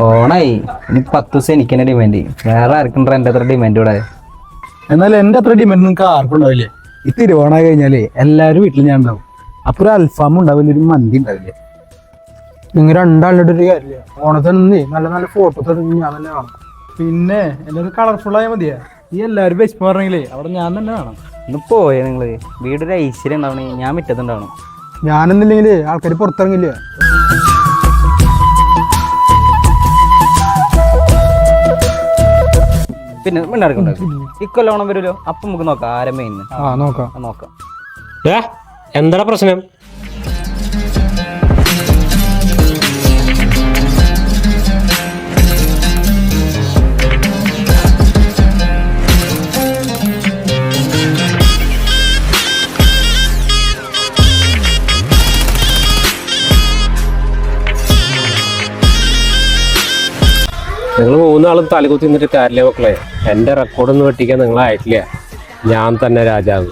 ഓണായി ഇനി 10 ദിവസം എനിക്ക് തന്നെ ഡിമാൻഡ്. വേറെ ആർക്കും എന്റെ അത്ര ഡിമാൻഡ് ഇവിടെ. എന്നാലും എന്റെ അത്ര ഡിമാൻഡ് നിങ്ങൾക്ക് ആർക്കും ഉണ്ടാവില്ലേ? ഈ തിരുവോണമായി കഴിഞ്ഞാലേ എല്ലാവരും വീട്ടിൽ ഞാൻ ഉണ്ടാവും. അപ്പൊ ഒരു അൽഫാം ഉണ്ടാവില്ല, ഒരു മന്തി ഉണ്ടാവില്ലേ? നിങ്ങൾ രണ്ടാളുടെ ഒരു കാര്യമില്ല. ഓണത്തിന് നല്ല നല്ല ഫോട്ടോസ് ഞാൻ തന്നെ കാണാം. പിന്നെ എല്ലാവരും കളർഫുൾ ആയാൽ മതിയാ. ഈ എല്ലാവരും വിശപ്പ് പറഞ്ഞെങ്കിലേ അവിടെ ഞാൻ തന്നെ കാണാം. ഒന്ന് പോയേ നിങ്ങള്. വീടൊരു ഐശ്വര്യം ഉണ്ടാവണേ, ഞാൻ മുറ്റത്തുണ്ടാവണം. ഞാനെന്നില്ലെങ്കിലേ ആൾക്കാർ പുറത്തിറങ്ങില്ല. പിന്നെ മിണ്ടാർക്കുണ്ടോ ഇക്കൊല്ലം ഓണം വരുമല്ലോ, അപ്പം നമുക്ക് നോക്കാം ആരംഭം. നോക്കാം. എന്താ പ്രശ്നം? നിങ്ങൾ 3 ആളും തലകുത്തി നിന്നിട്ട് കാര്യമില്ല മക്കളെ. എൻ്റെ റെക്കോർഡൊന്നും വെട്ടിക്കാൻ നിങ്ങളായിട്ടില്ല. ഞാൻ തന്നെ രാജാവ്.